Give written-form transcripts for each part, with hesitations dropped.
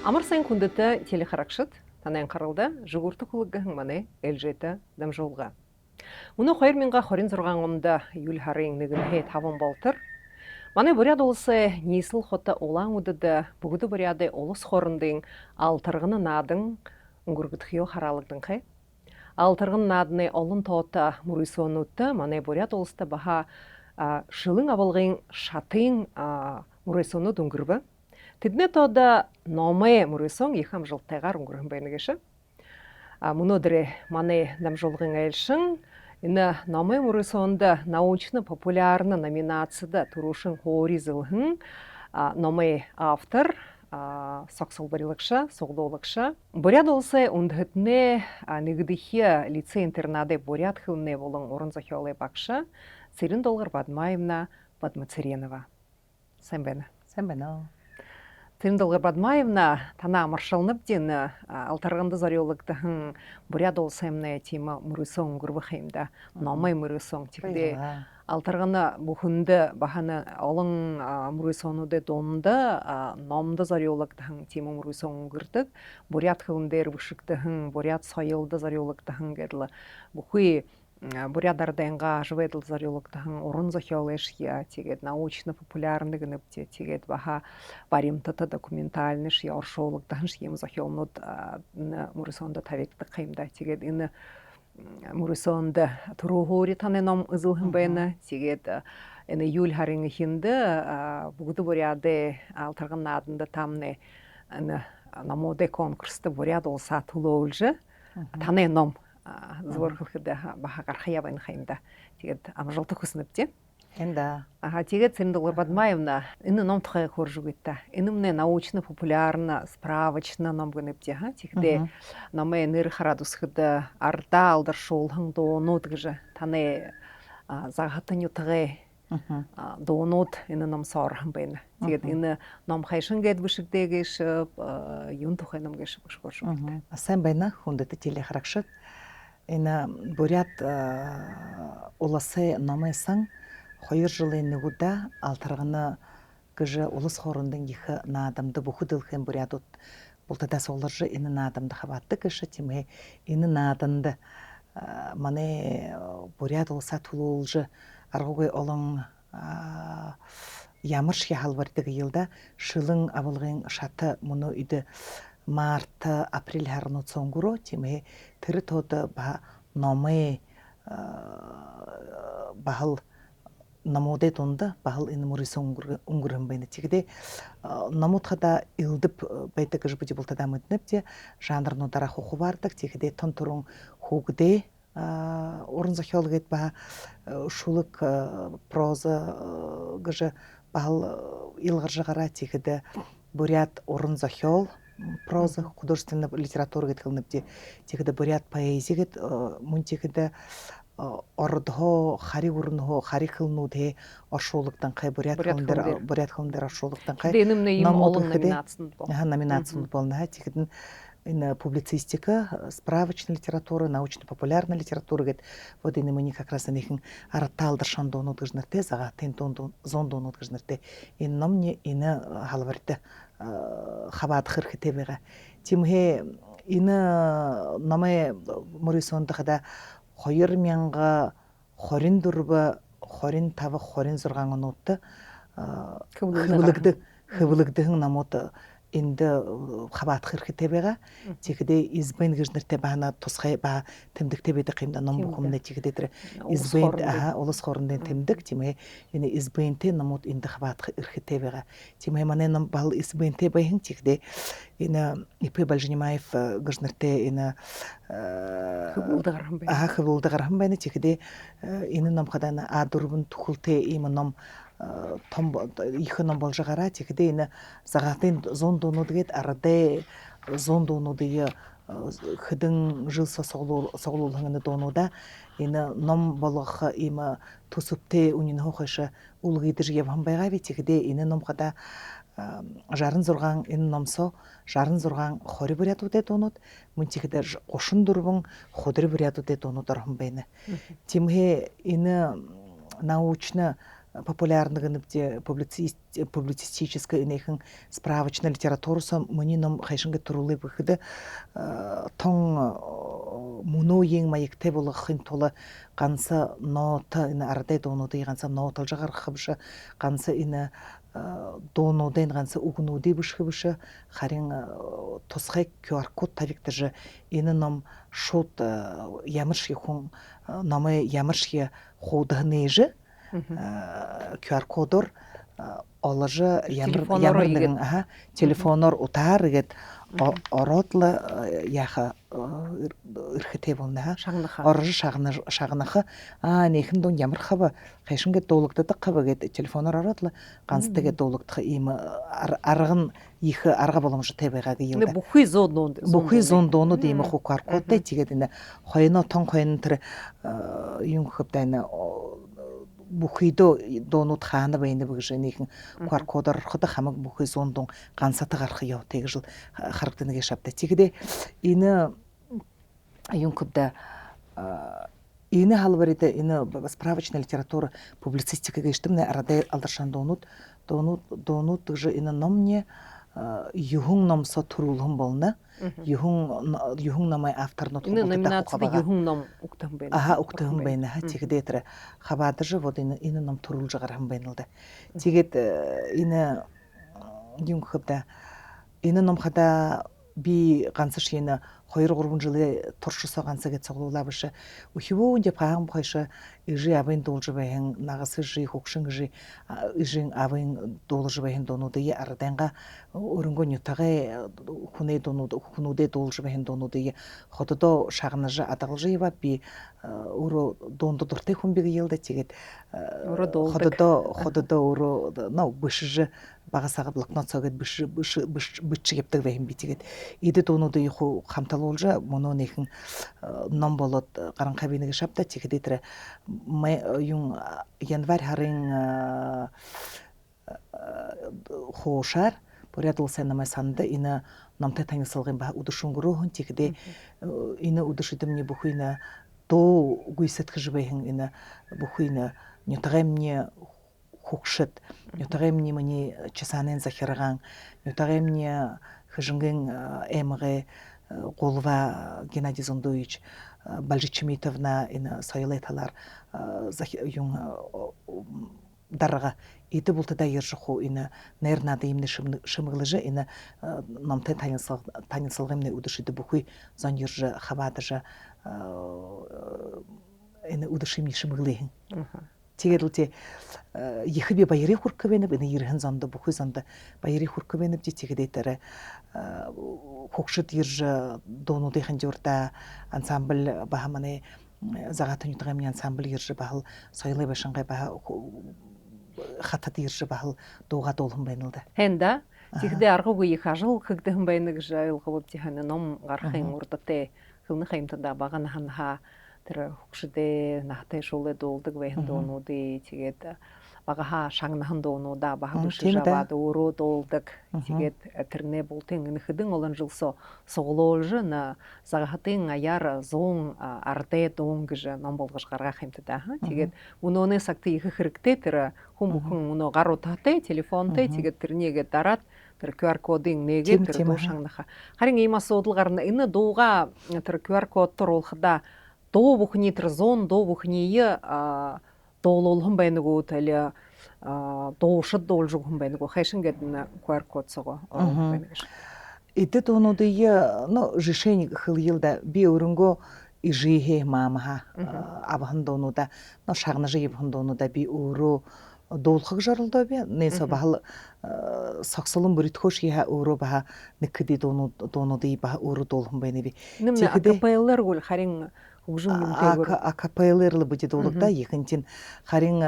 Амар сайн хүндэт телехарагшид танайн гаралда жигүүртэг хулган маны ээлжэtä дамжуулга. Өнөө 2026 онд июль харын 1-ний 5 болтор манай Бурят улсын нийслэл хот Улаан-удад бүгд Буряды улс хоорондын алтарганы наадан өнгөргөх ёо хараалагдсан хэ. Алтарганы наадны олон тоот мөрөсөөнүүдтэй манай Бурят улстай баха шилэн авалгын шатын мөрөсөөнүүд өнгөрвө. Тэдний тоода номын мөрөсөн их амжилттайгаар өнгөрсөн байна гэж. Өнөөдөр манай дамжуулгын айлшин энэ номын мөрөсөнд научно-популярны номинацияда төрөшин хоризылхэн номын автор соксолбарылагша, сугдуулагша. Бурят улсы өндөхтний нэгдихи лицей-интернады Бурят хылны болон уран зохиолын багша Цэрэн Долгар Бадмаевна Бадмацаренова. Сайн байна. Сайн байна. Цэрэн Долгар Бадмаевна тана маршалнып ден алтарганда зориулагдсан Бурят улсымны тема мөрөсөн өнгөрөх юмда номын мөрөсөн тэгдэ алтарганы бүхэнд бахана олон мөрөсөнүүдэд дундаа номд зориулагдсан тема мөрөсөн өнгөрдөг. Бурят хылын дээр бишигдсэн Бурят соёлд зориулагдсан гэдэл бүхий Бурят арденга жведл зориулагдсан уран зохиол эшия тэгээд научно-популярны гэнэвчээ тэгээд баха баримтата документальны ши оршуулагдсан юм зохиолнууд мөрөсөнд тавигдах юмда тэгээд энэ мөрөсөнд төрөөхөри таны ном үзүүлхэн байна тэгээд энэ июль харын ихэнд бүгд Буряды алтарган нааданда тамны энэ намуудын конкурста Бурят улсаа төлөөлж таны ном зурхлахда баха гарах явна хаймда. Тэгээд амжилт хүснэ бтэ. Энда. Тэгээд Цэрэн Долгар Бадмаевна энэ ном тухай хурж үгүйтэй. Энэ мне научно-популярна справочна ном гэнэбтэ ха. Тэгдэ номын нэр хараад үсгэд ардаа алдаршуулхан дуунууд гэж таны загатан ютгэ дуунууд энэ ном соорхон байна. Тэгээд энэ ном хайшин гэд бишигдэгш юун тухай ном гэж бишгорш үгүйтэй. Сайн байна хүндэт телехарагшид. Энэ Бурят улсы номысан 2 жылын нэгүдэ алтарганы гэж улс хоорондын их наадамды бүхэдэлхэн Бурятууд бултада сууларж энэ наадамды хаваатдаг гэж тимээ энэ наадамд манай Бурят улсаа төлөөлж аргугүй олон ямар шиг халбардаг йылда шилэн авалгын шаты мөнө иде март апрель харнууд сонгуро тимээ тэр тод ба номы бахал намуудын дунд бахал энэ мөрөсөн өнгөрөн байна. Тэгдэ намуудхада илдэп байдаг гэж би бултада мэднэвчээ жанрнуудаараа хухувардаг. Тэгдэ тон турун хүүгдээ уран зохиол гэд ба шулык проза гэж бахал илгаржгараа тэгдэ Бурят уран зохиол проза, художественная литература гэдэг хэлнэвчээ. Тэгдэ Бурят поэзия гэд мөн тэгдэ ордхо хари өрнхо хари хылнууд оршуулгдан хай Бурят хылын дээр оршуулгдан хай. Тэгээд энэ юм олон номинацанд бол. Номинацанд болно. Тэгдэ энэ публицистика, справочная литература, научно-популярная литература гэд вот энэ миний как раз нэхэн аратаалдаршан дуунууд гэж нэртэй зага тэн зон дуунууд гэж нэртэй энэ номны энэ халбарт хаваадах хэрэгтэй байгаа. Тимхэ энэ номын мөрөсөндөхөд 2024 25 26 онууд хөвлөгдөн намууд энд хаваадах хэрэгтэй байгаа. Тэгэхдээ избэн гэж нэртэй баана тусгай ба тэмдэгтэй байдаг юм да ном бүхэмнэ тэгэхдээ тэр избэн улс хоорондын тэмдэг тийм ээ энэ избэнтэй намууд энд хаваадах хэрэгтэй байгаа. Тийм ээ манай ном бал избэнтэй баян тэгэхдээ энэ ИП Балжинимаев гэж нэртэй энэ хөвлөдөг гархан байна. Тэгэхдээ энэ ном хадана А4 түхэлтэй ийм ном том их ном болж гараа тэгэхдээ энэ загатын 100 дуунууд гээд ардэ 100 дуунуудыг хэдэн жил соглуулхан дуунуудаа энэ ном болох ийм төсөвтэй үнэн хойш үлгийдэж явхан байгаа би тэгэхдээ энэ ном хада 66 энэ номсоо 66 20 Бурятуудын дуунууд мөн тэгэхдээ 34 худры Бурятуудын дуунууд орхон байна. Тимхэ энэ научно популярныгын бде публицистическая инехэн справочная литературасы мөний ном хайшынга турулы быхыды тон муноең маекте болгын толы ганса нота ина ардай донуды ганса ноталжагар хыбшы ганса ина донуден ганса угнуды бышхыбшы харин тосхай QR код тавиктыжы ина ном шот ямырши хун намы ямырши худыгнежы QR кодор олажы ямырдың телефонор утарыгет оротлы яха ырхыте болна оржы шагынахы нехин дон ямыр хабы хайшынга долукты кабы гет телефонор оротлы ганстыга долукты им аргын ихы арга боломжу тебега гыйлды бухи зондону дейм ху QR кодтай тигедине хойно тон хойн тир юн хөптайна бухидо донут ханы байны бүгженихин QR кодор хыда хамак бухи зондон гансаты гархы яу тег жыл характыныге шапта тигде ины юн хөпда ины халбариде ины справочная литература публицистика гештимне арада алдаршан донут же ины номне юхун номсо турулхун болна юхун намай авторно ины номинацияда юхун ном уктам байна уктам байна тигде тре хабады же вот ины ном турул жагархан байнылды тигет ины юн хөпда ины ном хада би гансы шена хойр гурбун жылы туршысы гансы гет соглуулабышы ухибу деп хаам койшы ижи абын должы байын нагысы жи хукшын жи ижин абын должы байын донуды арданга өрөнгөн ютагы хунуде должы байын донуды хододо шагныжы адалжы ба би уро донду дурте хумбиги йылды тигет хододо уро нау бышыжы багасагы блокнот сагыт бышчы кептик байын битигет иде донуды иху хамтал олжа моно нехин ном болот каран кабинеге шапта тигедетре юн январь харын хошар порядыл сенаме санды ина намте таңысылгын ба удушунгурухун тигде ина удушидымне бухуйна до гуйсет хжбейхин ина бухуйна нютагемне хукшит нютагемне мани часанен захирган нютагемне хжинген эмге Голова Геннадий Зондович Бальжичимитовна ина сойлеталар юн дарга иде бултада ержиху ина нернада имне шымыглыжы ина намте танысылгымне удышиды бухуй зон ержи хабадыжы ина удышимни шымыглыхин тигерлте ехибе байри хуркабенеп ина ирхен зонда бухуй зонда байри хуркабенеп ди тигедетере хукшит ержи дону дехан журда ансамбль бахамане загатын ютгамни ансамбль ержи бахыл сойлай башыңгай баха хатат ержи бахыл доға долхын байнылды хенда тигде аргы ихажыл хыгдын байнык жайыл кылып тиханы ном гархын урдате хылны хаймтада багана ханха тер хукшиде нахтай шуле долдык вейн донуды тигет багаха шаңнаһын доонуда баһабышы жабады уру долдык тигет терне бултын нихидин олон жылсо соглолжы на загахатын аяр зон арте донгжы ном болгышгарга хэмтда тигет уноны сакты их хиркте тер хумбухун уно гарутате телефонте тигет тернеге дарат тэр QR кодын неге тэр дошаңнаха харин има содулгарна ины дууга тэр QR код турулхда доо бухни тэр зон доо бухние доололхун байнагуу тали доошд доолжугхун байнагуу хайшингедна QR код сого байнагаш ите тонудыя но решение хылйылда би өрөнгө ижихе мамаха абхан донуда но шагна жип хондонуда би өрө доолхыг жарылды би несо бахал саксалын бүритхош я өрө баха никди донуды баха өрө доолхун байны би немне акапеллер гол харин акапеллерлы будет олукта екинтин харин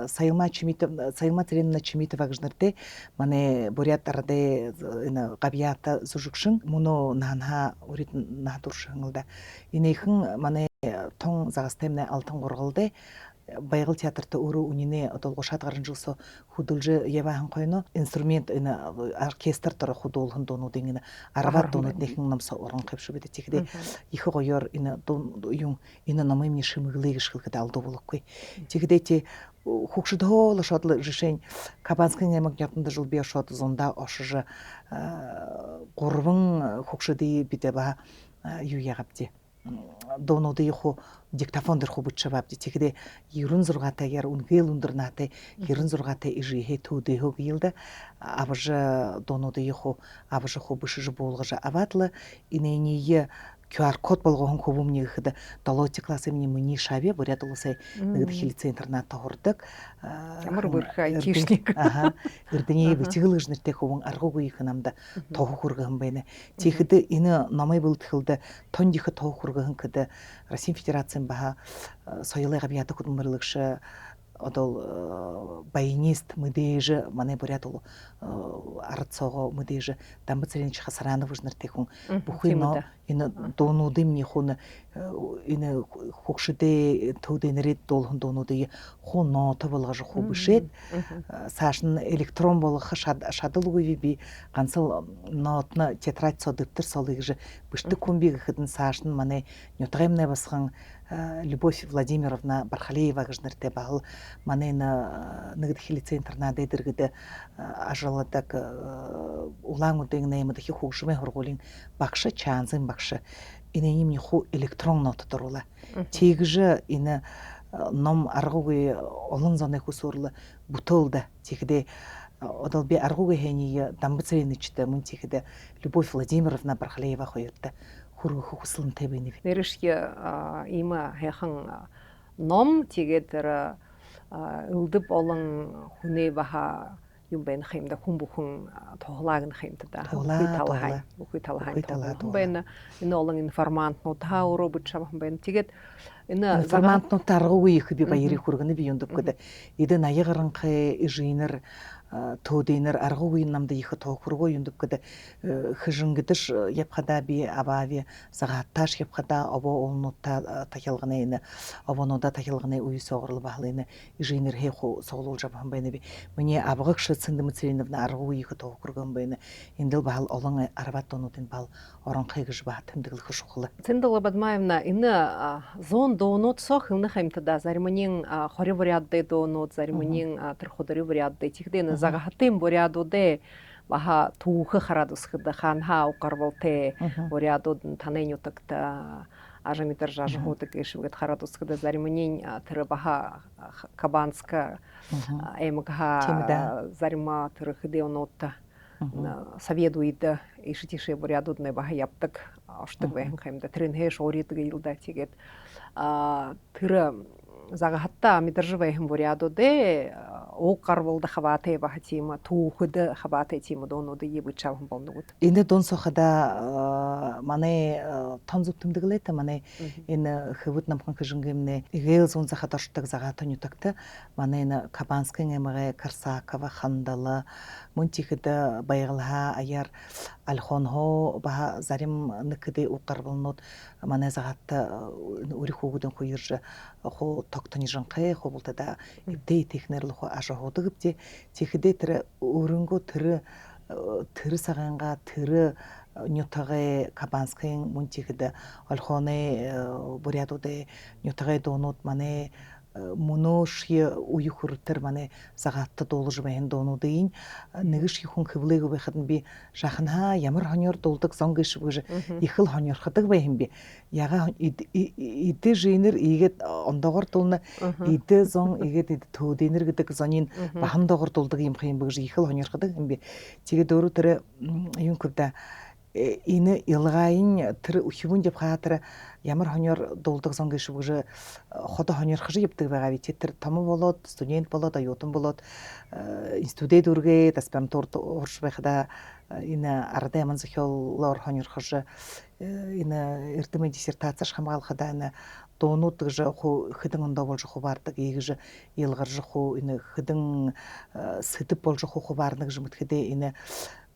сайылма Теренна Чимитова гжнырте мане буряттарде габията зужукшын муну нанха урит надуршыңылда инейхин мане тоң загастемне алтын горгылды Байгал театрта өөрөө үнине одолгошат гарын жылсо худулжы явахан койно инструмент ин оркестр тора худуулхан дуунуудын ин арват дуунууд нэхэн намса орон кайпшы биде тигде их гоёр ин юм ин намым не шимыглыг шилхэд алду болохгүй тигде те хукшд хоол шодло решень кабанскын ямаг ятында жыл бия шот зонда ошжы гурван хукшды биде ба юу ягапти доонууд иху диктофон дээр хубч бабди тэгдэ 96 яар үнгэл өндөр наатай 96 ижихэ төдөө хөгийлдэ авж доонууд иху авж хубш болгож аватлы инэний QR код болгохон хөвөмний гэхэд 7 классын миний шаве буряд улсай нэгд хилцээ интернет хордог ямар бүрх айтишник эрдэнэ бичгэлж нэртэй хөвөн аргуугүй их намда тох хүргэн байна. Тэгэхэд энэ намай бүлтгэлд тон дих тох хүргэн гэд Российской Федерацийн баха соёлын гавьяд хөдөлмөрлөгч одол баянист мэдээж манай буряд арцого мэдээж дамбацрын хасаранов нэртэй хүн бүхэн энэ дуунуудын минийхун энэ хөгшөдөө төдөнөрөд дуулхан дуунуудыг хун ноот болгож хубшээд цааш нь электрон болгох шадалгүй би ганцал ноотны тетрадь со дэвтэр солыг бишдэг хүн би гэхэд нь цааш нь манай нютгаймны басхан Любовь Владимировна Бархалеева гэж нэртэй багл манай нэгд хилцээ интернет дээргэд ажиладаг улаан үдийн нэмэд их хөгжмийн хургуулын багш чаанзын багш энэ юм хуу электрон нот доруула тэгж энэ ном аргуугүй олон зоны хүсвэрлэ бүтээлдэ тэгдэ одол би аргуугүй хэний дамбацрын нэчтэй мөн тэгдэ Любовь Владимировна Бархалеева хоёртой хөрөх хүслэнтэй байна. Нэршгэ има хайхан ном тэгээд тэр өлдөв олон хүнээ баха юм байна хэмдэ хүн бүхэн тоглааг нь хэмдэ бүхий талхай хүн байна. Энэ олон информантнууд та өөрөө бичсэн байна. Тэгээд энэ информантнууд аргуугүй их би баярыг хүргэнэ би юунд гэдэг. Эдэн аягаранхай инженер төдийнэр аргуугүй намда их тоохургоо юндуккада хижингдэж япхада би авави сагатташ япхада обо олнута тахилганы энэ обонуда тахилганы уй соогрол бахлыны инженер хеху соглуулж авхан байна би миний абгаг шцэндэмцринэвна аргуугүй их тоохургон байна эндэл бахал олон арбатонуудын бал оронхай гэж ба тэмдэглэх шухлаа Цэндала Бадмаевна энэ зон доонууд сох хэмнэ хэмтда заримнын хоры вариадды доонууд заримнын тэр худары вариадды тэгдэ загахтын бурядуудэ баха түүхэ хараад усхад ханха уqarвалте бурядууд таны нютагта ажамитар жажхуудаг гişвгэд хараад усхад заримнын тэр баха кабанска эмгха зарима тэр хэдионуутта соведуид ишитишэ бурядуудны баха явдаг оштаг байх хэмдэ тэрэн хэш уридаг илда тэгээд тэр загахта мидэржвэ хэм бурядуудэ уqarвалда хаваате баха тима түүхэд хаваате тима доонууд ибичав бомнууд энэ донсохада манай том зүтэмдэглээ манай энэ хөвд намхан хижингэмнэ игээл зүүн захад оршдог загаатан ютагта манай энэ кабанскын эмгэ карсакова хандала мунтихэд баяглаа аяар алхонхо баха зарим нэкдэ уqarвалнууд манай загаатта өрих хөвгдөн хуйрж хо тогтоны жанхай хобултада эдэ технерлох ажихуудаг бти тэгэхдээ тэр өрөнгөө тэр саганга тэр нютагэ кабанскын мунтихэд олхоны бурядууд нютагэ доонууд манай мөнөөши уйхүртэр манай сагаатта дуулж байна доонуудын нэгш хүн хөвлээг байхад би шаханха ямар хонёр дуулдаг зон гэж их л хонёрхдаг байх юм би яга идэ жинер игээд ондогор дуулна идэ зон игээд төдийнэр гэдэг зонын бахамдогор дуулдаг юм хэм гэж их л хонёрхдаг юм би тэгээд өөрөө тэр юм көвдө энэ илгаин тэр хөвөн деп хаатар ямар хонёр дуулдаг сон гэж ходо хонёрхож явдаг байгаа би тэр том болоод студент болоод аюутан болоод институтд үргээд аспирантурд урш байхада энэ ардаа ман зохиолоор хонёрхож энэ эрдэмтэн диссертацаш хамгаалахад энэ доонууд гэж хэдэн ондоо болж хуваардаг ийгж илгарж энэ хэдэн сэдэв болж хуваарна гэж мэдхэдэ энэ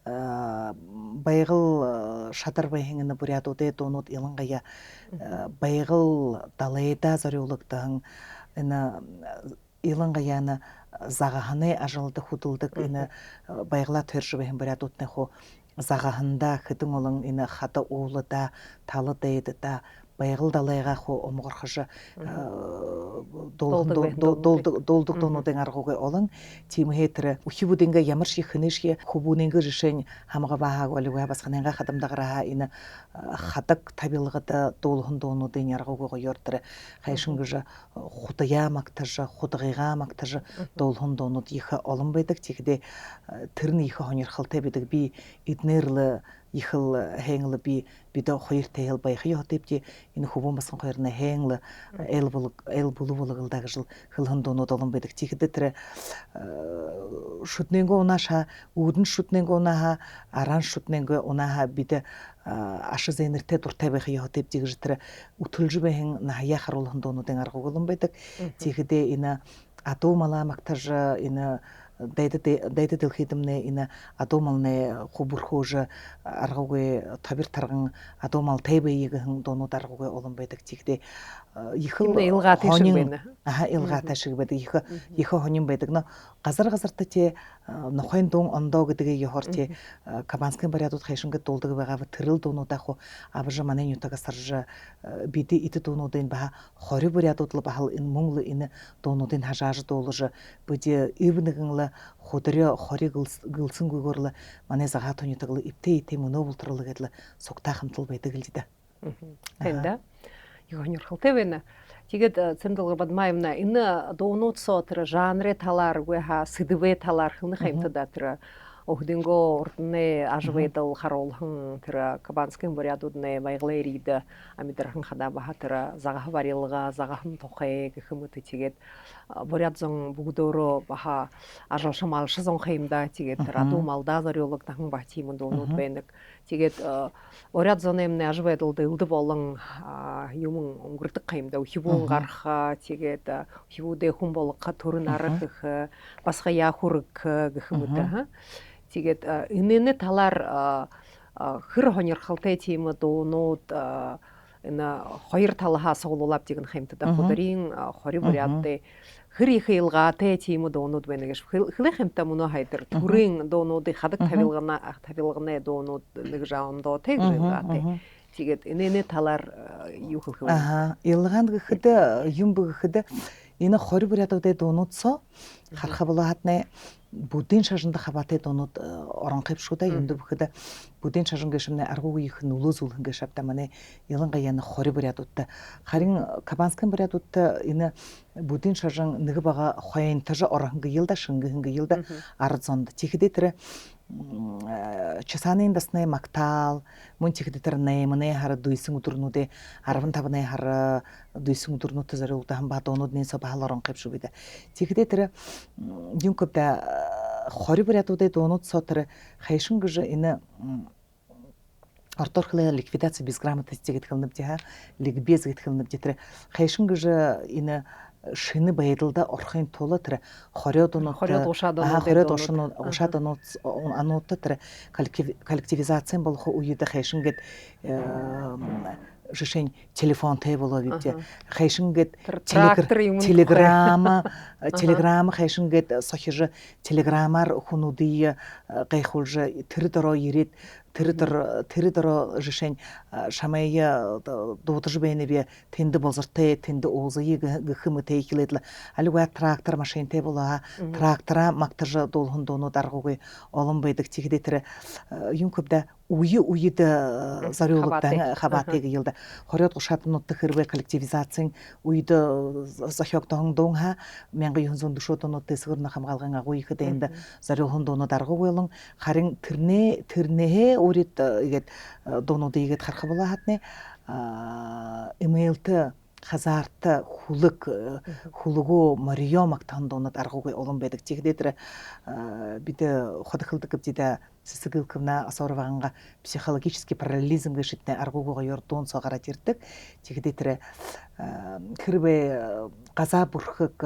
байгыл шадар байхыңны бурядуде донут илангая байгыл далайда зорюлуктан ина илангаяны загаханы ажылды худылдык ина байгыла төржүбэхин бурядутны ху загахында хытың олон ина хата уулыда талы дейді да байгыл далайга ху омгорхыжы долдук донудың аргугы олон тимхетре ухибудинга ямарши хынышки хубунинга решень хамага баага олуга басханенга хадамдагыра ина хатак табилгыда долхун донудың аргугы йортре хайшынгыжы хутая мактажы хутыгыга мактажы долхун донуд иха олон байдык тигде тырн иха хонер хылте бидик би иднерлы ихыл хэнглы би бидо хойр тэйл байхы йотепти ин хубун басқан хойрна хэнглы эл булу булгылдагы жыл хылын дону долын бедик тигде тре шутненго унаша удын шутненго унаха аран шутненго унаха биде ашы зейнерте дуртай байхы йотепти гжитре утулжу бэхэн нахая харулын дону ден аргугылын бедик тигде ина атомала мактажы ина дайда дылхидымне ина адомалне хубурхужа аргуге табир тарган адомал тайбайгын дону даргуге олон байдык тигде ихыл илгаты шигбеди ихо хонин байдык но газар-газарта те нохойн дон ондоо гэдеге йохорте кабанскын барядут хайшынга долдыгы багавы тырыл донуда ху абыжа манен ютага саржа биди ити донудын баха хори барядутлы бахал ин муңлы ини донудын хажажы долыжы бүде ибнигынлы худыры хори гылсын гугорлы мане зага тонютыглы ипте муно бултырлы гедлы сокта хымтыл байдык илдиде. Тенда Йоханер халтевена тигет цендалга бадмаевна ины доунут сотра жанре талар гуха сыдыве талар хылны хаймтада тра охдинго ортне ажведал харолхын тра кабанскын бурядудне байглериде амидрахын хада бахатра загах варилга загахын тохе гхымыты тигет бурядзон бугдоро баха ажалшамалшы зон хаймда тигет радумалда зарёлыктахын бахтимын доунут бенек тигет бурядзон эмне ажведал дылды болын юмын унгыртык кайымда ухибун гарха тигет ухибуде хумболыкка турын арык баска яхурык гхымыты тигет инене талар хыр хонер халтай тимы доунут ина хойр талаха соолулап деген хэмтада хударин хори бурятты хри хилга те тимы доунут бенегеш хле хэмта муно хайдер турин доунуды хадак тавилгана доунут нэгжаамдо тэгжэнгате тигет инене талар юхыл хэ илган гыхыда юм быхыда ина хори бурятты доунутсо харха булатне будин шажында хабате донут оранкып шуда юнду бухда будин шажынга шимне аргугы ихын улузулын гашапта мане ялынга яны хори бурядутта харин кабанскын бурядутта ина будин шажын ныгы бага хоян тажа оранга йылда шынгы йылда арзонда тихиде тире часанын дасне мактал мун тихиде тире наймане хара дуйсын утурнуде арвын табыне хара дуйсын утурнуты зарылда хам бадонуд несо бахал оранкып шубиде тихиде тире юнкопта хори бурятуде донут сотыр хайшын гыжы ины орторхлы ликвидация безграмотности гетхылнып диха ликбез гетхылнып дитре хайшын гыжы ины шыны байдылда орхын толы тире хорёдонут ушадонут анутты тире коллективизация болху уйда хайшын гет жишень телефон тейболо випте хайшынгет телеграмма хайшынгет сохижы телеграммар хунудия гайхулжы тирдоро ирит тирдоро жишень шамая дотыжы бейнебе тенди болзырте тенди озыйы гыхымы тейкиледлы алуга трактор машин тейбола трактора мактажы долхун дону даргугы олым байдык тигиде тире юмкөпда уйды зарёлыктан хабатеги йылда хорёт гушатынутты хырбе коллективизацияң уйды захёктоң доңха менги юнзун душотонутты сыгырна хамгалганга уйхы дейинде зарёлхун дону даргы ойлың харин тирнеhe урит егет дону дейгет хархы бола хатне эмейлты хазарты хулугу марио мактандонут аргугы олон бедик тигдетре биде ходыхылдыкып диде сысыгылкына асорваганга психологический параллелизм гешитне аргугуга йордон согара тиртик тигдетре кирбе газа бурхык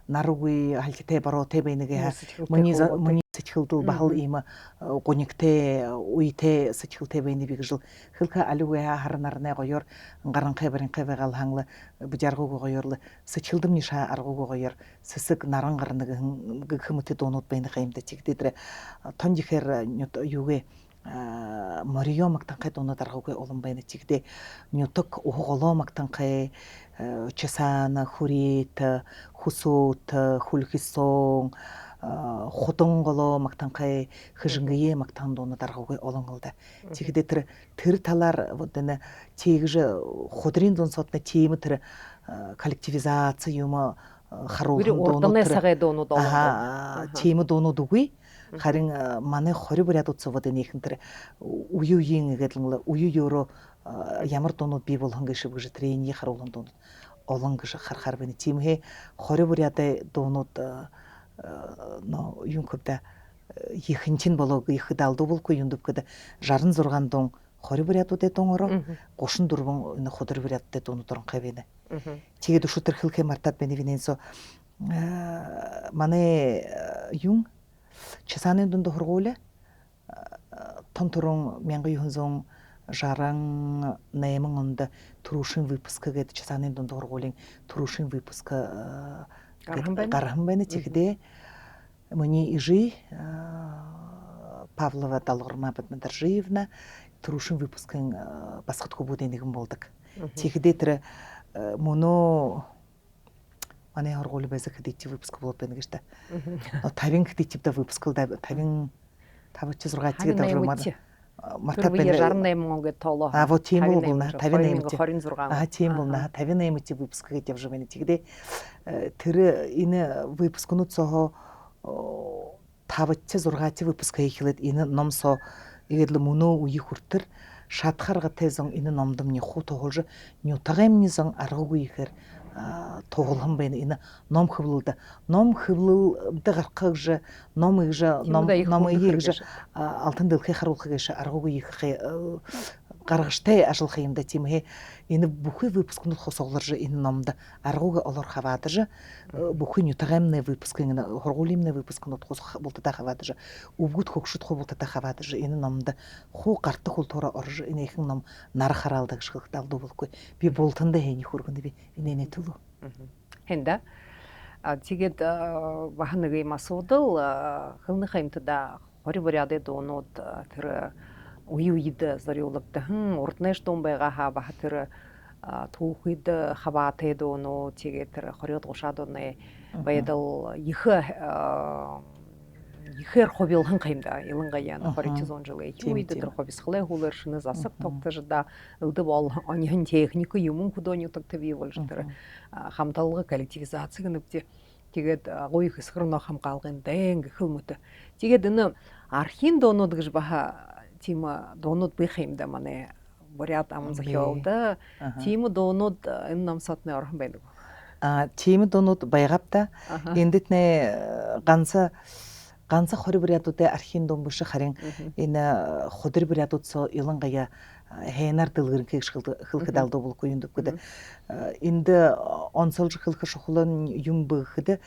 наругуй халтите баро тебейнеге мыни сычхылдыл бахал има гоникте уйте сычхылте бейни бигжил хылка алуя харнарне гойор гаранкай баринкай вегал ханглы буjarгуу гойорлы сычхылдым ниша аргуу гойор сысык наран гарны гхмыты донут бейни хаймда тигдедре тонжихер юге мориомактанкай донут аргууг олон бейни тигде нюток уголомактанкай часана хурит хусут хулхисон худонголо мактанкай хыжынгые мактан дону даргаугай олонгылда. Тигде тыр талар вот эне тегже худрин дон сотна теми тыр коллективизация юма харулгын дону тыр теми дону дугуй харин маны хори бурядутса вот энехин тыр ую yin гэдлэнглы ую ёро ямар дону би болгон гэшиг гэж трени харулгын дону олон гэж хархар бэни тимхэ хори бурядай донууд но юнкөдө ихэнчин болог их далду болгүй юндукөдө 66 дон хори бурядуудэ донгоро 34 энэ ходөр бурядтай донуудорн кавэне тэгээд өшөтөр хилхэ мартад бэни виненсо маны юн часаны дунд хоргууле тонторон 1900 жаран найман онда турушин выпуска гэдэг часаны дунд хоргуулын турушин выпуска гархан байна тигдэ мөний ижи Павлова Далгырма Батмадаржиевна турушин выпускын баскыт көбүден нэгэн болдук. Тигдэ тэр мөно маны хоргуул байсак хэдий выпуск болоод байна гэж та. 50 хэдий типта выпускалда 50 56 тигэд даврмаар матад байна. 68 гээд тоолоо. Вот тийм болна 58 26. Тийм болна 58 тип выпуск гэж явж байна. Тигдэ тэр энэ выпускнууд соо 5-6 выпуска хийхэд энэ номсоо игэдл мөнөө үе хүртэр шатхарга тэзэн энэ номдомны хуу тоолж нютагэмний сан аргуугүй ихэр тоглоом байна энэ ном хөвлөлд гарахгаж ном игж алтан дэлхий харуулхаг гэж аргуугүй их гаргаштай ажлах юмда тимхэ энэ бүхий выпускнууд хосоглорж энэ номда аргууга олор хаваадж бүхий нютагэмний выпускын хоргуулимны выпускнууд хосох болтодаа хаваадж өвгөд хөгшөд хөвөлтөдөө хаваадж энэ номда хуу гартах хултуураа орж энэ ихэнх ном нар хараалдаг шиг далдуу болгүй би бултанда хэний хөргөнд би энэний төлөө хэнда тэгээд бахан нэг юм асуудал хөвнөх юмтада хори буряды доонууд тэр уйд зориулагдсан урднаш дун байгаа бахтэр түүхэд хаваатай дооно тэгээд тэр хориод гушаад оны байдал ихэр хобилхан каймда илангаян хоричсон жылы уйд тэр хобисхлай хулэршнэ засак тогтожда өдө бол оньхон техник юм худоньютог төви болж тэр хамталга коллективизация гэнэвти тэгээд гой хэсгэрнө хамгаалгын дэн гэх тэгээд энэ архин доонууд гэж баха тийм доонууд байх юмда манай бурят амзахиолда тийм доонууд энэ номсотны орхон байдаг. Тийм доонууд байгапта эндет нэ ганца хори бурятуудын архин доон биш харин энэ ходөр бурятуудсоо илангая хэнар дэлгэрэнхийг хылхэд алдуу болгүй юм дэггүй. Энд онцолж хылх шохлон юм бэхэд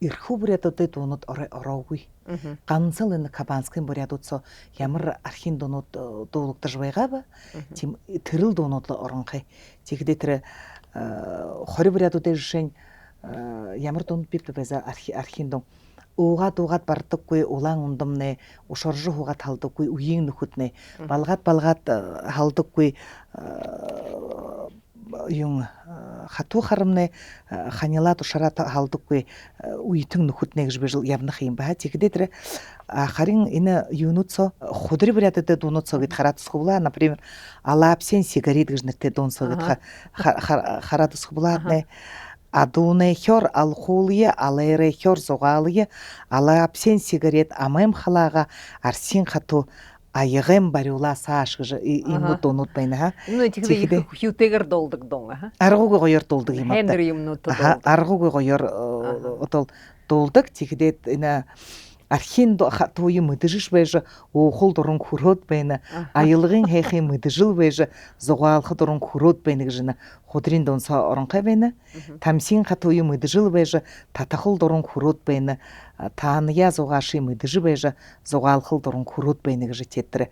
эрхүү бурятуудын доонууд ороогүй. Ганцал энэ кабанскын бурятуудсоо ямар архин доонууд дуулагдаж байгаа ба тийм тэрэл доонууд оронхай. Тэгэхдээ тэр хори бурятуудын жишээ ямар доонууд бив байза архин доон уугаад бардаггүй улаан ундамнэ ушоржу хугаад халдаггүй үеийн нөхөднэ балгаад халдаггүй юм хатуу харамнэ ханилаад ушараад халдаггүй үейтэн нөхөднэ гэж бижил явнах юм ба тэгдэ тэр харин энэ юунуцо худри бурятад дуунуцо гэд хараадсхуулаа например алапсен сигарет гэж нэртэй дуунцо гэд хараадсхуулаа нэ адуне хёр алхуулия алэре хёр зугаалия алапсен сигарет амэм халага арсин хату аягэм бариула сааш гэж юм дуунууд байна. Энэ тэгвэл хьютэйгэр дуулдаг дун аргууг гоёр дуулдаг юм аа. Хендер юмнууд аргууг гоёр одоо дуулдаг. Тэгэхэд энэ архин хатуу юм мэдэж байж уухал дуран хөрөөд байна. Аялгын хайхын мэджил байж зугаалхад дуран хөрөөд байна гэж худрын донсоо оронхай байна. Тамсин хатуй мэджил байж татахал дуран хүрүүд байна. Таания зугааши мэдж байж зугаалхал дуран хүрүүд байна гэж тэтэр.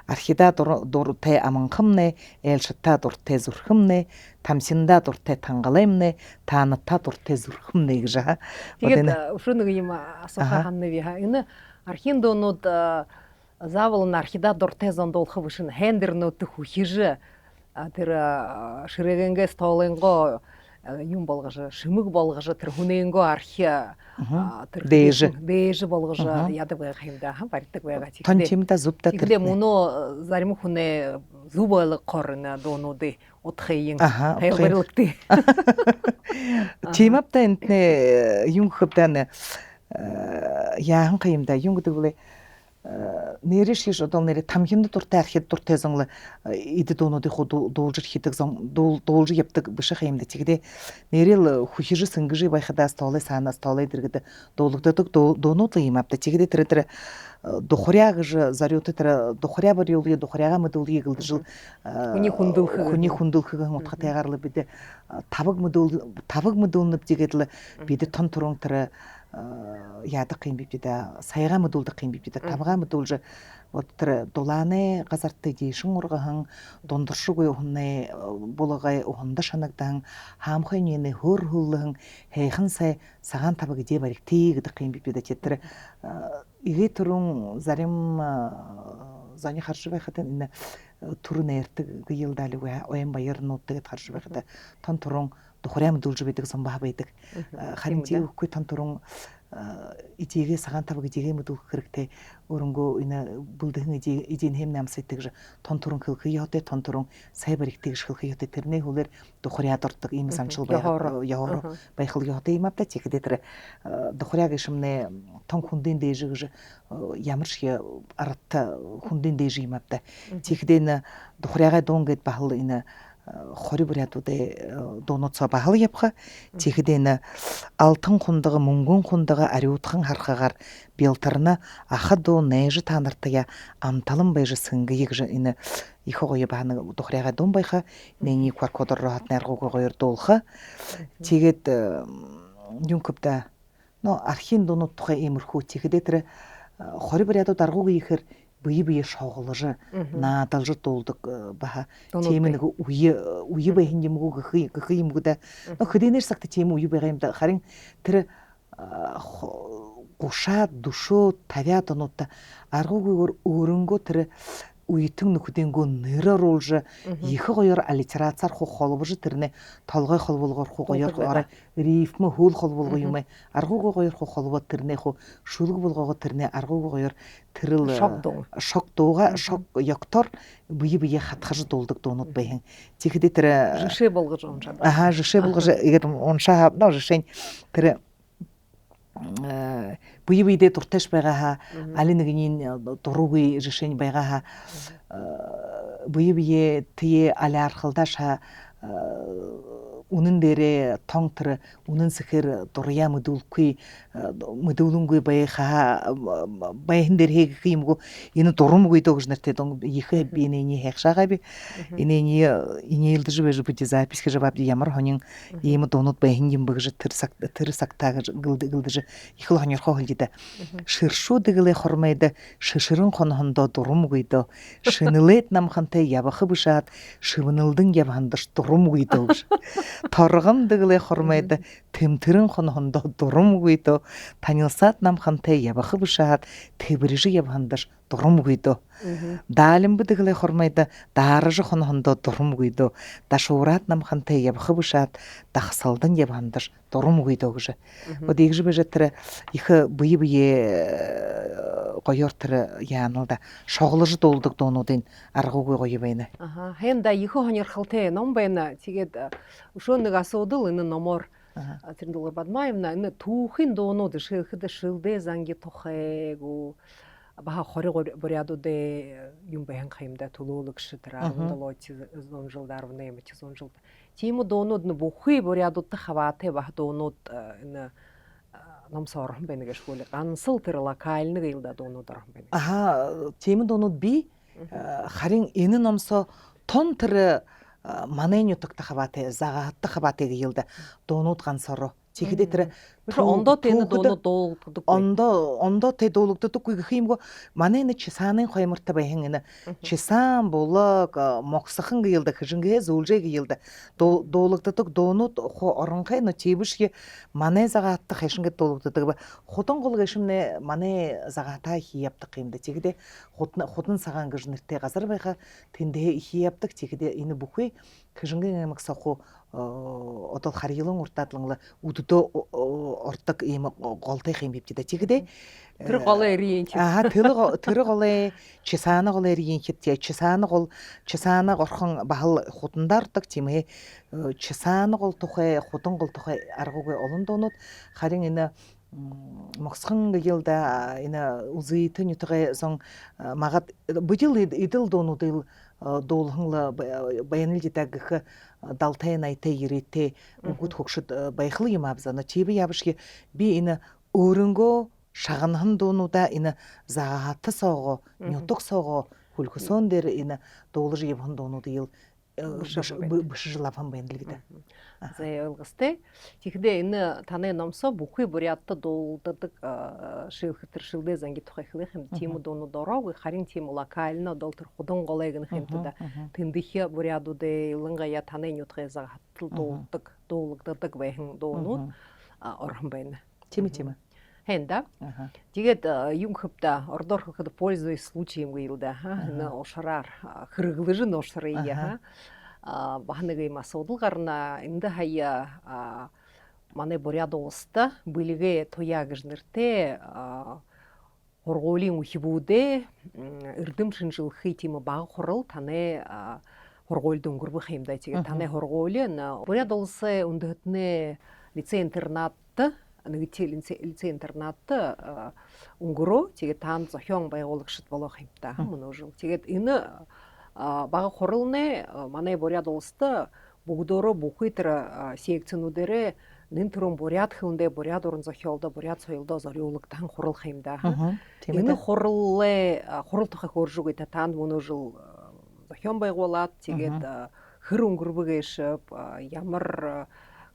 Архида дуртай аманхамнэ, элшта дуртай зүрхэмнэ, тамсинда дуртай тангалаймнэ, таанатта дуртай зүрхэмнэ гэж аа. Тэгээд өшөө нэг юм асууха ханны би ха. Энэ архин доонууд заавал архида дуртай зондуулах вишин хендернүүд хүхиж тэр ширэгэнгээс тоолынго юм болгож шимэг болгож тэр хүнэнгөө архи тэр дээж болгож ядаг байх юм да барьдаг байгаа тийм. Тон чимда зубда тэр. Тэгээд мөнөө зарим хүнээ зүб ойлгохоор доонуудыг удахын тайлбарлагдтыг. Чимапта энтне юм хөвдэн яахан юм да юм гэдэг үлээ нэршиш одоо нэр тамхинд дуртай архид дуртай зонгло эд доонуудын дуулж хийдэг дуулж явдаг бишх юм да тэгдэ нэрэл хүхиж сэнгэж байхадаас тоолой саанаас тоолой дэргэд дуулагддаг доонууд юм авда тэгдэ тэр духря гэж зариуты тэр духря бар юуны духряга мэдүүлгийг гэлдэж хүний хүндүүлэх утгатайгаар л бид тавг мэдүүлнэ тэгээд л бид тон турун тэр яадаг юм бид саяга мэдүүлдэг юм бид тавга мэдүүлж тэр дулааны газартай дишин ургахан дундуршгүй хүнээ булгай уханда шанагдан хаамхай нэ хөр хөлөн хайхан сай сагаан тавг гэж баригтий гэдэг юм бид тэр игэ түрүүн зарим заны харж байхад энэ түрүүн ярьдаг гыйлдалыг оян баярнууд тэгээд харж байхад тон турун духраа мэдүүлж байдаг самбаа байдаг харин тийхгүй тон турун ижигээ сагаан тавг ижигээ мэдүүлэх хэрэгтэй өрөнгөө энэ бүлдхэн ижийн хэм намсайдаг тон турун хөлхий яотэй тон турун сай баригтыг хөлхий яотэй тэрний хүлэр духраа дурдаг ийм санчил яор байхал яотэй юм авда чигдэ тэр духраа гişмнэ тон хүндийн дээж гэж ямар шиг аратта хүндийн дээж юм авда чигдэ энэ духраага дуун гэд бахал энэ хори бүрядуудэ доонуцаа бахал явха чихдэн алтан хундага мөнгөн хундага ариутхан хархагаар билтарна ахадуу нэж танартая амталан байж сэнгийг энэ их гоё баана духряга дун байха нэний кваркодор рахат наргууг гоёр дуулха тэгээд юнкопта но архин доонууд тухай иймэрхүү чихдэ тэр хори бүрядууд аргууг ихэр бие шоглож наадалж дуулдаг баха тийм нэг үе бэхэн юмгүй гэх юмгүй да хөдөнөр сагт тийм үе байгаа юм да харин тэр гушаа дүшөө тавиа донууд аргуугүйгээр өөрөнгөө тэр үейтэн нөхдөнгөө нэрөруулж их гоёр алитерацаар хөх холбож тэрнэ толгой холболгоор хөх гоёр рифм хөөл холболго юм аргуугүй гоёр хөх холбоо тэрнэ хөх шүлэг болгоого тэрнэ аргуугүй гоёр тэрэл шок дууга шок яктор бие хатхаж дуулдаг дуунууд байхын тэгэхдээ тэр жишээ болгож уншаад жишээ болгож игээд уншаа нөө жишээ тэр бие дуртайш байгаа али нэгний дуруугүй жишээ байгаа бие тий алиархалдаш үнэн дээрээ тон тэр үнэн сэхэр дурья мэдүүлэнгүй байхан дээр хийх юмгүй энэ дурмгүй дөө гэж нартай дон ихэ биений хайхшаага би инээний инээлдэж байж бид запись гэж баб ямар хонин ийм дуунууд байхан юм бэж тэр сагтаа гэж гэлдэж их л хонёрхоо хөлдө ширшүүдэглээ хормайд шишрэн хон хондоо дурмгүй дөө шинэлэт намхантай явах бишаад шивнэлдэн явхандаш дурмгүй дөө гэж торгон дэглээ хормайд тэмтэрэн хон хондоо дурмгүй дөө танилсаад намхантай явах бишаад тэвэрж явхандаш дурмгүй дөө даалин бүдэглээ хормайд даарж хон хондоо дурмгүй дөө дашуураад намхантай явах бишаад дахсалдан явхандаш дурмгүй дөө гэж өдийгж бэж тэр их бие гоёр тэр яаналда шоглож дуулдаг дуунуудын аргуугүй гоё байна хэнда их хонёрхалтэй ном байна тэгээд өшөө нэг асуудал энэ номоор тэр дугаар бадмаа юм энэ түүхийн дуунууд шихэд шилдэ занги тухайгу баха хори бурядуудэ юм баян хаймда төлөөлөг шитэр 17 жылдар нэмэ 10 жил тийм дуунууд нь бүхий бурядуудтай хаваатай бах дуунууд энэ номсоор байна гэж хөл гансал тэр локальны гэлда дуунууд орхон байна тийм дуунууд би харин энэ номсоо тон тэр манен ютукта хабате загатта хабате гыйылда доонууд гансоро тихиде тэр ондоо тэнд доонууд дуулагддаг. ондоо тэ дуулагддаг гэх юмго манен чисааны хойморта байхын энэ чисан булаг моксахан гыйылда хижингээ зүүлжээ гыйылда дуулагддаг доонууд оронхай но чибшги манен загатта хишингээ дуулагддаг худон гол гэшмнэ манен загатаа хиявдаг юмда тихиде худан цагаан гэж нэртэй газар байха тэндээ хиявдаг тихиде энэ бүхий хижингээ максаху одоо харилан уртаадланла үддөө ордог ийм голтой юм бивдэ тигдэ тэр гол эрийн тэр гол чисаана гол эрийн хит чисаана орхон бахал худандаардаг тийм ээ чисаана гол тухай худан гол тухай аргуугүй олон доонууд харин энэ моксхан гээлда энэ үзэйтэн ютгээ сон магад бүжил идэл доонууд дуулханла баянал житагх далтай найтай ирээтэй үгүүд хөгшөд баяхлын юм авзана чиби явшги би энэ өөрөнгөө шагнахан дуунуудаа энэ заатасоого нютгсоого хүлхсөн дээр энэ дуулж явхан дуунууд ил бишжлафан байна л гэдэг. За ойлгостой. Тэгэхдээ энэ таны номсоо бүхий бурятад дуулдаг шилхтэр шилдэ занги тухай хэлэх юм тийм дуунууд ороогүй харин тийм локально дол тэр худон голыг нөх юмтада тэндих бурядуудэ илангая таны нютгай загтал дуулагддаг байхын дуунууд орхон байна. Тийм. Хэнда. Тэгээд юм хөвдө ордор хөөхөд пользуясь случаем гыйлда энэ ушраар хэрэглэжин ушрыя бахныг юм асуудал гарна энд хаяа манай буряд уста бүлэгээ туяа гэж нэртэй хургуулийн үхибүүдэ эрдэм шинжилгээ тийм баг хурал таны хургуульд өнгөрөх юмдаа тэгээд таны хургуулийн буряд улсын өндөтнэ лицей интернат лицей интернат өнгөрөө тэгээд таан зохион байгуулагчд болох юмтай мөн жил. Тэгээд энэ бага хуралны манай буряд улсад бүгдөө бүхий тэр секцнүүдэрэ нэн төрөн буряд хүндэ буряд уран зохиолдоо буряд соёлдоо зориулагдсан хуралх юмдаа. Энэ хурал тухай хөржүүгээ таанд мөн жил зохион байгуулад тэгээд хэр өнгөрбөгөөш ямар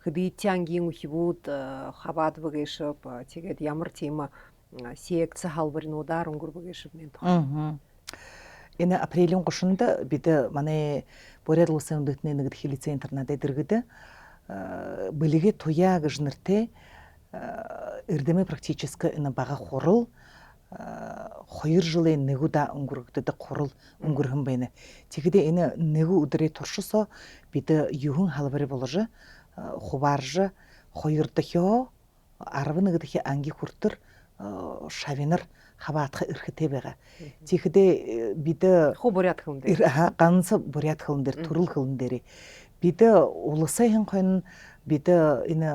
хэдийчангийн үхибүүд хаваад бөгөөшөп тэгээд ямар тийм секц халбарнуудаар өнгөрбөгөөшөп мен тухай. Энэ апрелийн 30-нд бид манай буряд улсын үндэтний нэгд лицей интернат дэргэд бэлэгээ туяа гэж нэртэй эрдэмэ практически энэ бага хурал 2 жилийн нэг удаа өнгөрөгдөг хурал өнгөрсөн байна. Тэгэхдээ энэ нэг өдрийн туршисоо бид юухан халбар болж хуваарж 2 дахь 11 дахь анги хүртэр шавинар хаваатах эрхтэй байгаа. Тэгэхдээ бид буряд хүн дээр ганц буряд хүн дээр төрөл хүн дээр бид улсын хойно бид энэ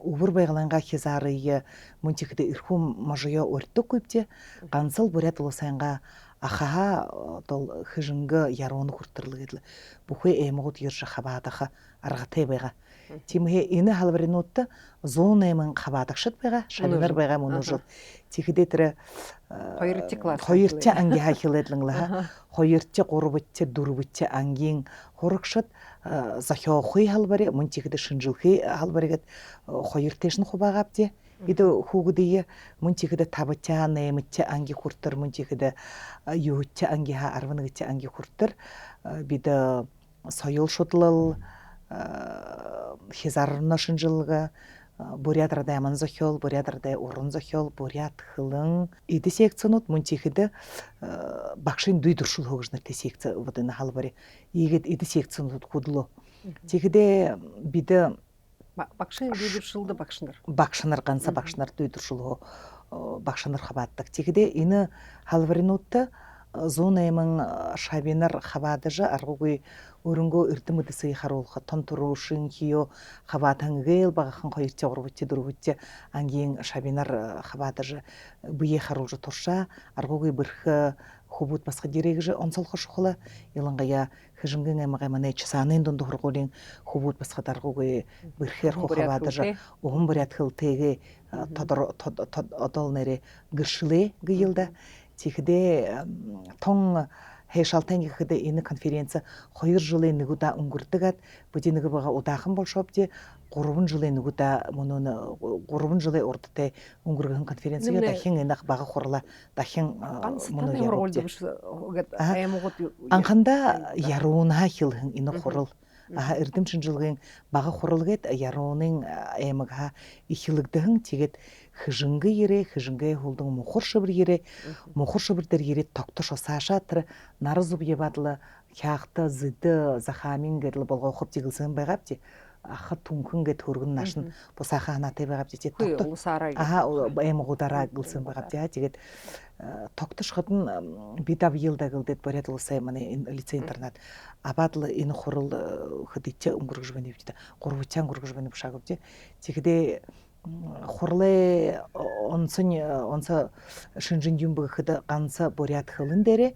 өвөр байгаланга хязаарыг мөн тэгэхдээ эрхэм можё өртөггүй бие ганц л буряд улсанга ахаа одоо хижинг ярууны хүртэрлэгэд бүхий эмгууд ирж хаваадах аргатай байгаа. Тиймээ энэ халбарнуудад 108 хаваадагшд байгаа, шавнар байгаа мөн жил. Тэгэхдээ тэр 2 класс 2 анги хахилэдлэнглаа. 2 3 4 ангийн хурагшд зохиохын халбар мөн тэгэхдээ шинжилгээ халбарыг 2 тэшн хуваагавди. Бид хүүгдээ мөн тэгэхдээ 5 8 анги хүртэр мөн тэгэхдээ 9 анги 11 анги хүртэр бид соёл шудлал хязаарна шинжилгээ бурядарда яман зохиол, бурядарда уран зохиол, буряд хылын эд секцнууд мөн тэгэхдээ багшийн дүй төршил хөгж нартай секц вот энэ халбар ийгэд эд секцнууд хөдлөө. Тэгэхдээ бид багшийн дүй төршилд багш нар ганц багш нар дүй төршил багш нар хавааддаг. Тэгэхдээ энэ халбарнуудад 108 шавинар хаваадаж аргуугүй өрөнгөө эрдэм үдэсийг харуулах том төрөшин хиё хаваатан гээл багахан 2 3 4 ангийн шавинар хаваадаж бие харуулж туршаа аргуугүй бэрх хөвүүд басга дирэгж онцолгох шухла ялангая хижингийн аймагай манай часааны дунд хургуулын хөвүүд басга даргуугүй бэрхээр хаваадаж ухам буряд хилтэйгээ тодор одол нэрэ гэршлээ гыйлда. Тэгэхдээ тон Хэшалтан гэхэд энэ конференц 2 жилийн нэг удаа өнгөрдөг. Бүди нэг бага удаахан болшоп тий 3 жилийн нэг удаа мөн 3 жилийн урдтай өнгөргөн конференц дахин энэ бага хурлаа дахин мөн явуулдаг биш гээд аймагуд анханда яруунаа хэлхэн энэ хурал эрдэм шинжилгээний бага хурал гээд яруунын аймагха ихлэгдэн тэгээд хижингээ хулдан мухар шибэр дээр ирээд тогтош усаашаа тэр нар зүб явадла хяахта зэдэ захамин гэдэл болгохоп зигэлсэн байгаа бти ахад түнхэн гэд хөргөн наашин бусаахан ханаатай байгаа бти аймагуудаараа гэлсэн байгаа бти тэгээд тогтошход нь бидав йилдаг гэлдэд боряд улсаа манай лицей интернат абадл энэ хурал хөдичэ өнгөргөж байна бти гурвчаан өнгөргөж байна бушааг бти тэгэхдээ хурлаа онцо шинжин юм бэхэд ганца боряд хөлн дээрээ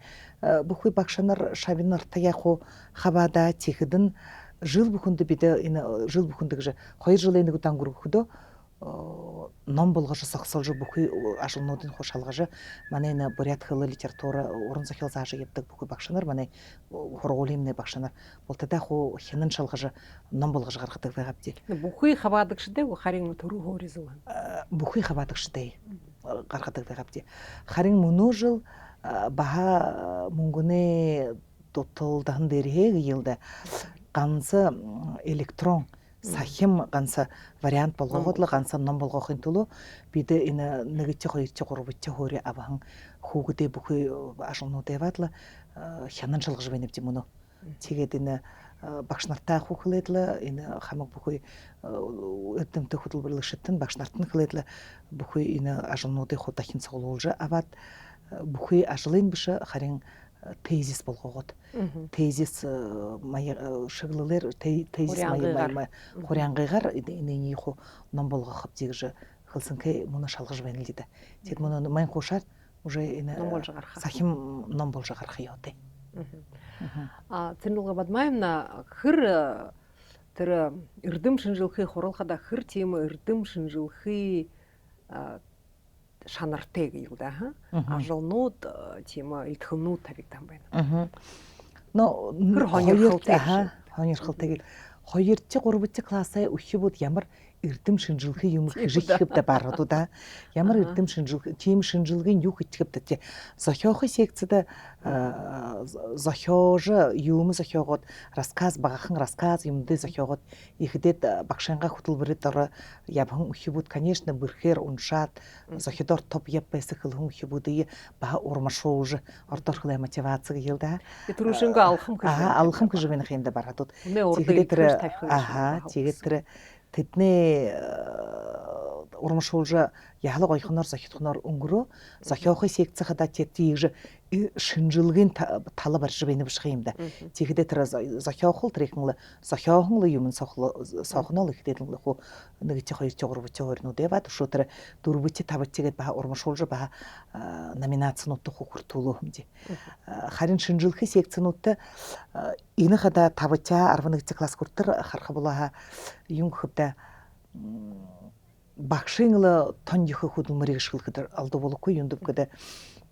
бүхий багшнаар шавинар таяху хавада тихэдэн жил бүхэнд бид энэ жил бүхэнд гэж 2 жилийн нэг удаа өнгөрөхөдөө ном болгож согсолж бүхий ашигнуудын хуш шалгаж манай энэ боряд хөл литература уран зохиол зааш явдаг бүхий багшнаар манай хургуулын багшнаар болтодаа хуу хянан шалгаж ном болгож гаргадаг байгаа бти бүхий хаваадагшдаг харин төрөө хөөризүү бүхий хаваадагштай гаргадаг байгаа бти харин мөнөө жил баха мөнгөнэ тоталдан дээрээ гийлдэ ганц электрон сахим ганц вариант болгоод л ганц ном болгохын төлөө бид энэ 1 2 3 хөөрэ авахан хүүгдээ бүхий ашигнууд яваад л хянан шалгаж байна гэдэг юм уу. Тэгээд энэ багш нартай хүүхлээд л энэ хамаг бүхий эрдэмтэй хөтөлбөрлөх шатн багш нарт нь хэлээд л бүхий энэ ашигнуудыг дахин цуглуулж аваад бүхий ажлын биш харин тезис болгоод тезис шиглэлэр тезис маяг хурянгыгаар энэний хуу ном болгох гэж хэлсэнхэ мөн шалгаж байна л дээ. Тэгэд мөн мань хушаад уже энэ сахим ном болж гарах ёо дээ. Цэнэлга бадмаемна хэр тэр эрдэм шинжилгээ хуралхада хэр тийм эрдэм шинжилгээ шанартай гэх юм да ажлнууд тийм илтгэмнүүд тавигдан байна. Но хоньорхолтой 2-3 классаа өөхибүүд ямар эрдэм шинжилгээ юм хийхэвдэ баргадуу ямар эрдэм шинжилгээ тийм шинжилгээний юу хийхэвдэ тий зохиохын секцэд зохиож юм зохиогоод рассказ багахан рассказ юмдээ зохиогоод ихэдэд багшингаа хөтөлбөрөд дор явхан өөхибүүд конечно бүрхээр уншаад зохидор топ яп байсан хөлхөн өөхибүүдээ ба урмашууж ордорхлаа мотивац гээлдэ түрүүшингээ алхам гэж байна хэмдэ баргадуу тэгээд тэгээд тэдний урамшуулж яалга ойхноор зохиохноор өнгөрөө зохиохын секцэхэд тийж шинжилгээний тал барж байна биш юм да. Тэгэхдээ тэр зохиохол тэрхэн зохиохон юм сохнол ихдээ л хөө 1 2 3 2 яваад шүү тэр 4 5 гээд ба урамшуулж ба номинацнууд хүртүүлөө хэмжээ. Харин шинжилгээ секцнуудтай энэ хада 5 11 класс хүртэр харах болоо юм хөвдө багшийн л тон ёхо хөдөлмөрийг ашиглахад алду болохгүй юм дэгдэ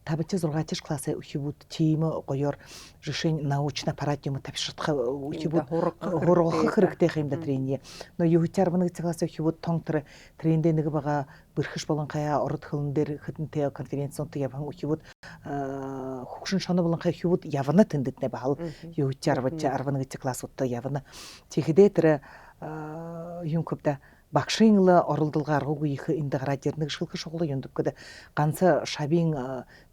5-6 класс өөхибүүд тийм гоёор решение научно парадигма тавьшрах өөхибүүд хургах хэрэгтэй юм да тренинг. Но юу хичээр 11 класс өөхибүүд тон тэр трендээ нэг байгаа бэрхэш болонхая ород хөлн дээр хэдэнтэй конференцнууд явхан өөхибүүд хөгшин шоно болонхая өөхибүүд явна тэндэтнэ баал юу хичээр 11 классуудтай явна. Тэгэхдээ тэр юм көпдө багшийн л оролдолгаар аргагүй их энд гараад ирнэг шилхэн шугал юм дэгдэ ганц шавийн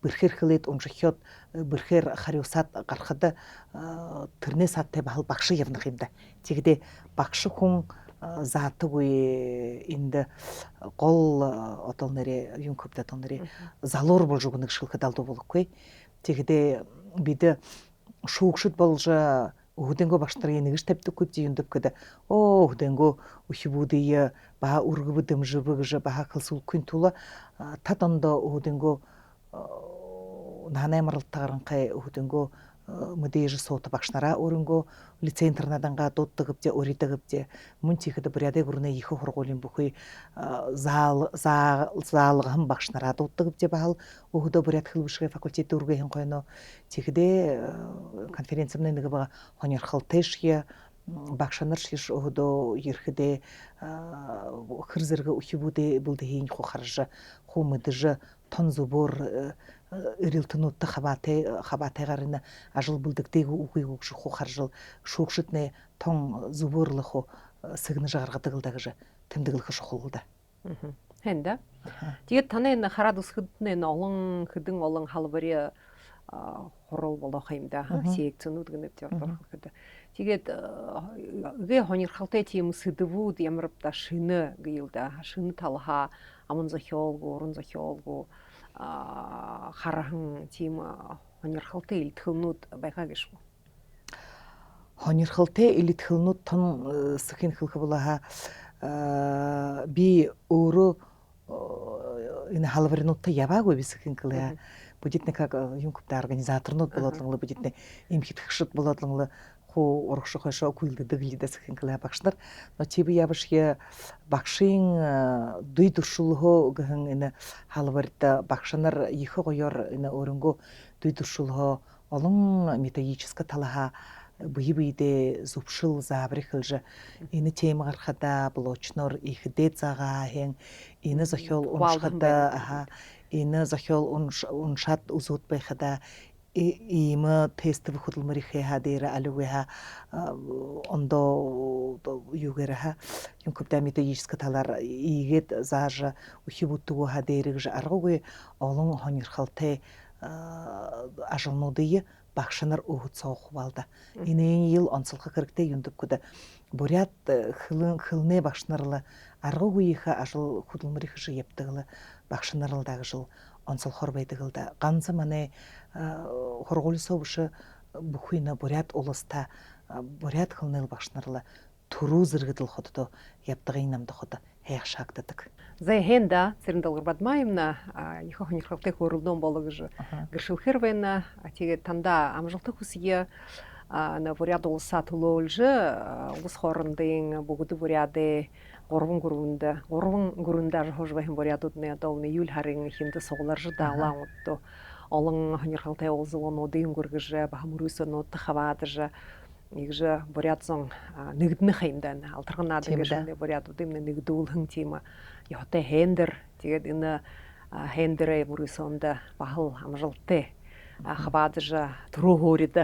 бэрхээр хэлээд уншиход бэрхээр хариусаад гарахад тэрнээс хаттай бахал багш явнах юм да. Тэгэхдээ багш хүн заатаггүй энд гол одоо нэрээ юм көпдө одоо нэрээ залуур болж өгнэг шилхэд алдуу болохгүй. Тэгэхдээ бид шүүгшд болж Хөдөнгөө багш нарын нэгж тавьдаггүй юм дэгдэ. Хөдөнгөө өөхибүүдээ ба өргөбөд өмжөбөж ба хөлсөлгүй тула та дондоо хөдөнгөө нанаймарлтагаранхай хөдөнгөө мөдеж соута багшнараа өрөнгөө лицей интернаданга дуттагыбде өридагыбде мөн чихэдэ буряды гүрнэ ихэ хургуулын бүхий заалгам багшнараа дуттагыбде бахал өгдө бурят хылбышгы факультет үргэхэн койно чихэдэ конференцэмнэ нэг бага хоньорхалтешья багшанар шиш өгдө ерхэдэ хырзэргэ ухибүдэ булдэ хийн хухаржа хумэдж тон зубор ирилтнутта хабатайгарына ажыл булдыктег угуйгуг шуху харжыл шугшытне тон зубурлыху сыгны жагаргадыгылдагы тэмдыглыхы шухулда. Хэнда. Тэгээд таны энэ хараад өсгөднэ олон хэдэн олон халбары хорол болох юм да. Секцнүүд гэнэт явах гэдэг. Тэгээд гээ хоньорхалтай тийм сэдвүүд ямар да шинэ гэлда шинэ талха амун зохиолгу уран зохиолгу харахан тийм хоньорхалтай илтгэмнүүд байгаа гэж үү? Хоньорхалтай илтгэмнүүд тон сэхин хэлэх болоо би өөрөө энэ халбарнуудтай яваагүй бисгэн гэлээ. Будитне как юмкупта организаторнууд болоодлонлоо будитне им хитгэгшд болоодлонлоо хуу урагших хошоо күйлдэдэг лидэс хинглээ багшнар но чи би явшгэ багшийн дуй төршөлхөө гэн энэ халбарда багшнар их гоёр энэ өрөнгөө дуй төршөлхөө олон методический талаа бийдэ зүвшил заабрихэлж энэ тем гарахада блочнор ихдэ цагаа хэн энэ зохиол уншихада энэ зохиол уншаад үзүүд байхада ийм теств хөдөлмөрийнхээ хадэр алууга ондоо юугэрха юмкупта методический талаар ийгээд зааж ухибүтгүү хадэрж аргуугүй олон хоньорхалтай ажлнуудыг багшнар өгд соох балда. Энэ ил онцлох хэрэгтэй юндыккүдэ бурят хылны багшнарла аргуугүйхэ ажил хөдөлмөрийнх шиг явдагла багшнарл дагжил онцлохор байдагылда ганц мане хургуулсовш бүхийна бурят уласта бурят хылныл багшнарла түрүү зэрэгдэл ходдо явдагын намд ход хайх шаагдадаг. Зэ хэнда цэрэндэл бадмаимна их хоньорхалтай хөрөлдөн болгож гэршилхэр байна. Тэгээд танда амжилттай хүсье на бурят улсаа төлөөлж улс хоорондын бүгд буряды гурван гүрэндээ хожвахын бурядуудны одоо июль харын эхэнд сугларж даалаамд олон хоньорхалтай улсуудын гүргэж бахамрүсөнүүд хаваадж нэгж бурядсан нэгднэх юмдан алдарганаад ингэж бурядуудын нэгдүүлхэн тийм яотай хендер тэгээд энэ хендерэ бүрээсөнд бахал амжилттай хаваадж түрүү хөөрөд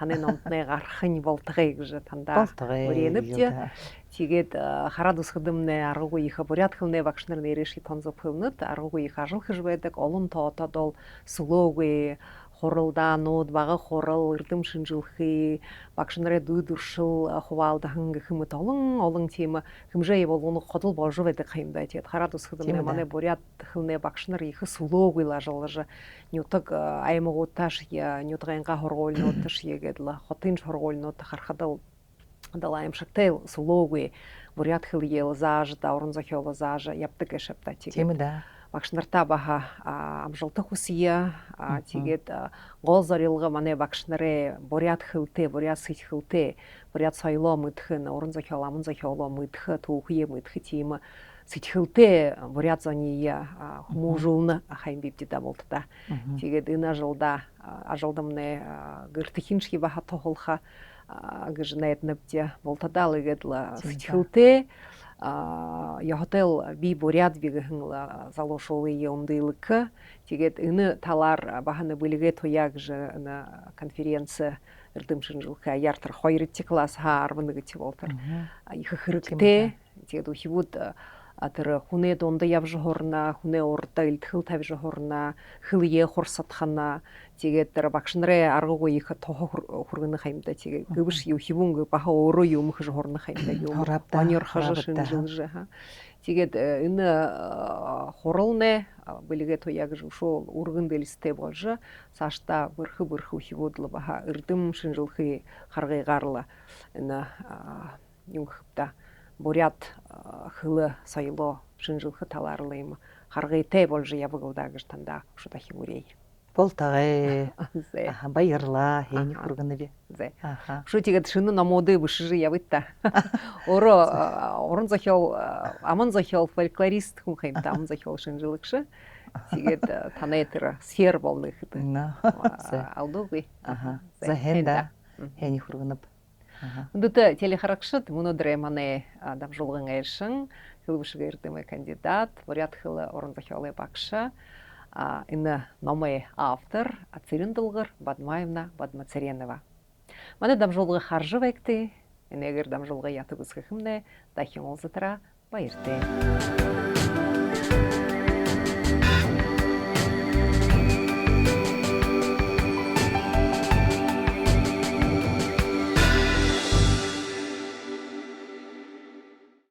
таны номтны гарахын болтгой гэж тандаа бүрэнэвч тэгээд хараад үсгэдэмнэ аргуугүй их бурят хөлнэ багшнар нэрши тонзоп хөвнөд аргуугүй их ажил хийж байдаг олон тоотод бол сүлөөгүй хуралдаанууд бага хурал эрдэм шинжилгээ багш нарын дүйдүршил хуваалдахан гэх мэт олон тийм хэмжээ болгоно хотол болж байдаг юм да. Тэгээд хараад үсгэдэмнэ манай бурят хөлнэ багш нар их сүлөөгүй лажуулж нютаг аймагуудаш я нютгаянга хургуулнуудаш ягэдла хотын хургуулнууд харахад дала аимшигтай сүлөөгүй бурят хөл ел зааж даурын зохиол зааж явдаг гэшапта тийм да. Багш нартаа баха амжилттай хүсье тэгээд гол зорилго манай багш нарын бурят хөлтэй бурят сэтгэлтэй бурят соёлоо мэдхэн уран зохиол аман зохиолоо мэдх түүхий мэдх тийм сэтгэлтэй бурят зоны хүмүүжүүлнэ хайн бивдэда болтта тэгээд энэ ажилдамны гэртхинчги баха тохолха гэж найднабдя болтадал гэдла сэтгэлтэй яхотел би бурят бигхэн залошуулы юмдылык тэгээд энэ талаар баханы бүлэгээ туяг ж на конференция эрдэм шинжилгээ яртар 2 класс хаарвна гэж болтор их хэрэгтэй тэгээд ухибуд атэр хүнээ дунд явж хорна хүнээ урда илтгэл тавьж хорна хөлие хурсатхана тэгээд тэр багш нарын аргуугүй их тохо хүргэнэх юмда тэгээд гөвш юу хивүнг баха өөрөө юм хэж хорнох юмда юу онёрхож шинжилж тэгээд энэ хуралны бүлэгээ туяг шүү үргэн дэлстэй болж цаашдаа бөрхө хивүүд л баха эрдэм шинжилгээ харгыгаар л энэ юм хөвда бурят хылы соёлоо шинжилгээ талаарлы юм харгыйтай болж явагдаа гэж тандаа шуда хивүрэй. Болтагай. Зе. Аха, баярлаа. Хэний Аха. хүргэнэ би. Зе. Аха. Шүү тэгээд шинэ номуудыг бишрэ явита. Өөрөө уран зохиол, аман зохиол фольклорист хүн хэмтэй аман зохиол шинжилэгч. Тэгээд танай тэр сфер болно гэхэд. На. Алдуугүй. Аха. За хэнда. Хэний хүргэнэ. Аха. Өнөөдөр телехарагшид өнөөдөр манай дамжуулгын айлшин хөлбөшгөө эрдэмэ кандидат, порядхыл уран зохиолын багш. Энэ номын автор Цэрэн Дулгар Бадмаевна Бадмацаренова. Манай дамжуулгын харж байгтээ энэгээр дамжуулгын ятаг үсгэх юмнэ дахин уулзалтаараа баяртай.